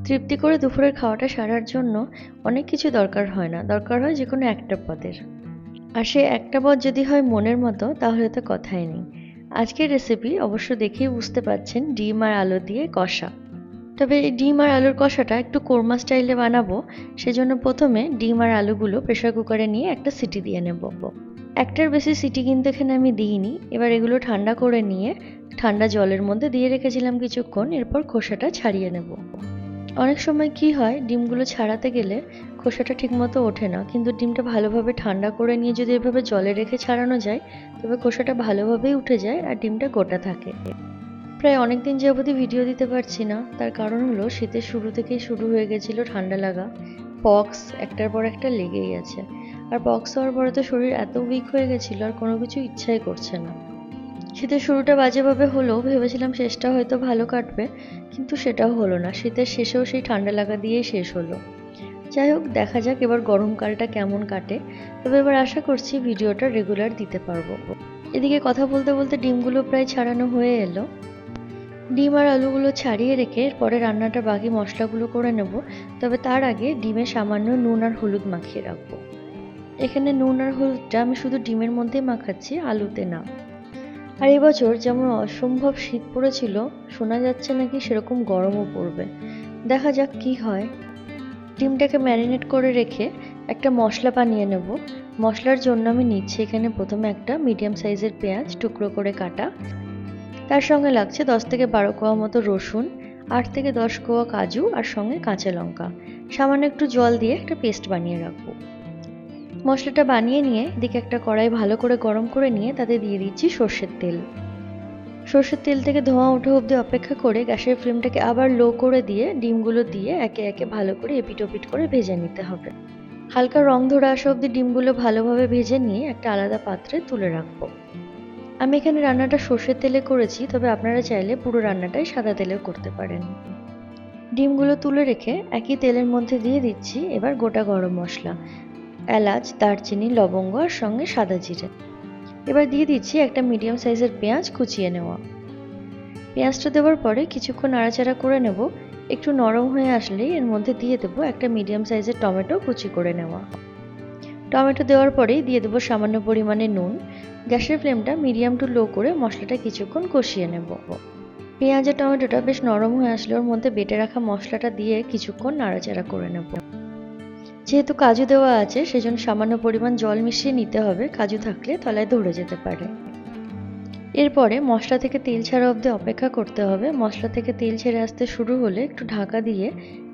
তৃপ্তি করে দুপুরের খাওয়াটা সারার জন্য অনেক কিছু দরকার হয় না, দরকার হয় যে কোনো একটা পদের। আর সে একটা পদ যদি হয় মনের মতো, তাহলে তো কথাই নেই। আজকের রেসিপি অবশ্য দেখেই বুঝতে পারছেন, ডিম আর আলু দিয়ে কষা। তবে এই ডিম আর আলুর কষাটা একটু কোরমা স্টাইলে বানাবো, সেজন্য প্রথমে ডিম আর আলুগুলো প্রেসার কুকারে নিয়ে একটা সিটি দিয়ে নেব। একটার বেশি সিটি কিন্তু এখানে আমি দিইনি। এবার এগুলো ঠান্ডা করে নিয়ে ঠান্ডা জলের মধ্যে দিয়ে রেখেছিলাম কিছুক্ষণ, এরপর খোসাটা ছাড়িয়ে নেব। অনেক সময় কি হয়, ডিমগুলো ছাড়াতে গেলে খোসাটা ঠিকমতো ওঠে না, কিন্তু ডিমটা ভালোভাবে ঠান্ডা করে নিয়ে যদি এভাবে জলে রেখে ছাড়ানো যায়, তবে খোসাটা ভালোভাবেই উঠে যায় আর ডিমটা গোটা থাকে। প্রায় অনেক দিন যাবতই ভিডিও দিতে পারছি না, তার কারণ হলো শীতের শুরু থেকেই শুরু হয়ে গেছিল ঠান্ডা লাগা। পক্স একটার পর একটা লেগেই আছে। আর পক্স হওয়ার পরে তো শরীর এত উইক হয়ে গেছিল, আর কোনো কিছু ইচ্ছাই করছে না। শীতের শুরুটা বাজেভাবে হলেও ভেবেছিলাম শেষটা হয়তো ভালো কাটবে, কিন্তু সেটাও হলো না। শীতের শেষেও সেই ঠান্ডা লাগা দিয়েই শেষ হলো। যাই হোক, দেখা যাক এবার গরমকালটা কেমন কাটে। তবে এবার আশা করছি ভিডিওটা রেগুলার দিতে পারবো। এদিকে কথা বলতে বলতে ডিমগুলো প্রায় ছাড়ানো হয়ে এলো। ডিম আর আলুগুলো ছাড়িয়ে রেখে পরে রান্নাটা বাকি মশলাগুলো করে নেব। তবে তার আগে ডিমে সামান্য নুন আর হলুদ মাখিয়ে রাখবো। এখানে নুন আর হলুদটা আমি শুধু ডিমের মধ্যেই মাখাচ্ছি, আলুতে না। আর এবছর যেমন অসম্ভব শীত পড়েছিল, শোনা যাচ্ছে নাকি সেরকম গরমও পড়বে। দেখা যাক কি হয়। ডিমটাকে ম্যারিনেট করে রেখে একটা মশলা বানিয়ে নেব। মশলার জন্য আমি নিচ্ছি এখানে প্রথমে একটা মিডিয়াম সাইজের পেঁয়াজ টুকরো করে কাটা। তার সঙ্গে লাগছে 10 থেকে 12 কোয়া মতো রসুন, 8 থেকে 10 কোয়া কাজু আর সঙ্গে কাঁচা লঙ্কা। সামান্য একটু জল দিয়ে একটা পেস্ট বানিয়ে রাখবো। মশলাটা বানিয়ে নিয়ে এদিকে একটা কড়াই ভালো করে গরম করে নিয়ে তাতে দিয়ে দিচ্ছি সর্ষের তেল। সর্ষের তেল থেকে ধোঁয়া ওঠা অবধি অপেক্ষা করে গ্যাসের ফ্লেমটাকে আবার লো করে দিয়ে ডিমগুলো দিয়ে একে একে ভালো করে এপিট ওপিট করে ভেজে নিতে হবে। হালকা রং ধরে আসা অবধি ডিমগুলো ভালোভাবে ভেজে নিয়ে একটা আলাদা পাত্রে তুলে রাখবো। আমি এখানে রান্নাটা সর্ষের তেলে করেছি, তবে আপনারা চাইলে পুরো রান্নাটাই সাদা তেলেও করতে পারেন। ডিমগুলো তুলে রেখে একই তেলের মধ্যে দিয়ে দিচ্ছি এবার গোটা গরম মশলা, এলাচ, দারচিনি, লবঙ্গ আর সঙ্গে সাদা জিরে। এবার দিয়ে দিচ্ছি একটা মিডিয়াম সাইজের পেঁয়াজ কুচিয়ে নেওয়া। পেঁয়াজটা দেওয়ার পরে কিছুক্ষণ নাড়াচাড়া করে নেব। একটু নরম হয়ে আসলেই এর মধ্যে দিয়ে দেবো একটা মিডিয়াম সাইজের টমেটো কুচি করে নেওয়া। টমেটো দেওয়ার পরেই দিয়ে দেবো সামান্য পরিমাণে নুন। গ্যাসের ফ্লেমটা মিডিয়াম টু লো করে মশলাটা কিছুক্ষণ কষিয়ে নেব। পেঁয়াজ আর টমেটোটা বেশ নরম হয়ে আসলে ওর মধ্যে বেটে রাখা মশলাটা দিয়ে কিছুক্ষণ নাড়াচাড়া করে নেব। যেহেতু কাজু দেওয়া আছে, সেজন্য সামান্য পরিমাণ জল মিশিয়ে নিতে হবে, কাজু থাকলে তলায় ধরে যেতে পারে। এরপরে মশলা থেকে তেল ছাড়া অবধি অপেক্ষা করতে হবে। মশলা থেকে তেল ছেড়ে আসতে শুরু হলে একটু ঢাকা দিয়ে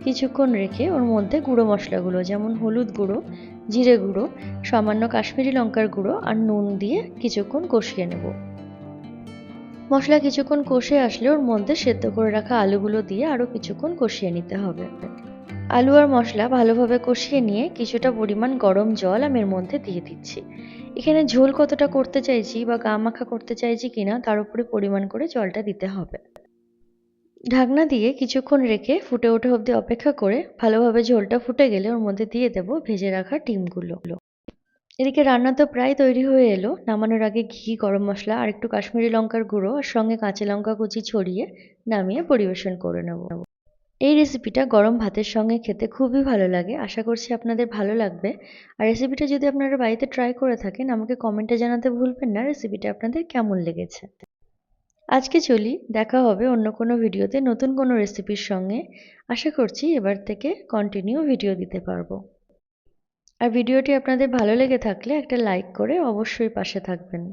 কিছুক্ষণ রেখে ওর মধ্যে গুঁড়ো মশলাগুলো যেমন হলুদ গুঁড়ো, জিরে গুঁড়ো, সামান্য কাশ্মীরি লঙ্কার গুঁড়ো আর নুন দিয়ে কিছুক্ষণ কষিয়ে নেব। মশলা কিছুক্ষণ কষে আসলে ওর মধ্যে সেদ্ধ করে রাখা আলুগুলো দিয়ে আরও কিছুক্ষণ কষিয়ে নিতে হবে। আলু আর মশলা ভালোভাবে কষিয়ে নিয়ে কিছুটা পরিমাণ গরম জল আমি এর মধ্যে দিয়ে দিচ্ছি। এখানে ঝোল কতটা করতে চাইছি বা গা মাখা করতে চাইছি কিনা তার উপরে পরিমাণ করে জলটা দিতে হবে। ঢাকনা দিয়ে কিছুক্ষণ রেখে ফুটে ওঠা অবধি অপেক্ষা করে ভালোভাবে ঝোলটা ফুটে গেলে ওর মধ্যে দিয়ে দেব ভেজে রাখা ডিমগুলো। এদিকে রান্না তো প্রায় তৈরি হয়ে এলো। নামানোর আগে ঘি, গরম মশলা আর একটু কাশ্মীরি লঙ্কার গুঁড়ো আর সঙ্গে কাঁচা লঙ্কা কুচি ছড়িয়ে নামিয়ে পরিবেশন করে নেব। এই রেসিপিটা গরম ভাতের সঙ্গে খেতে খুবই ভালো লাগে। আশা করছি আপনাদের ভালো লাগবে। আর রেসিপিটা যদি আপনারা বাড়িতে ট্রাই করে থাকেন, আমাকে কমেন্টে জানাতে ভুলবেন না রেসিপিটা আপনাদের কেমন লেগেছে। আজকে চলি, দেখা হবে অন্য কোনো ভিডিওতে নতুন কোনো রেসিপির সঙ্গে। আশা করছি এবার থেকে কন্টিনিউ ভিডিও দিতে পারবো। আর ভিডিওটি আপনাদের ভালো লেগে থাকলে একটা লাইক করে অবশ্যই পাশে থাকবেন।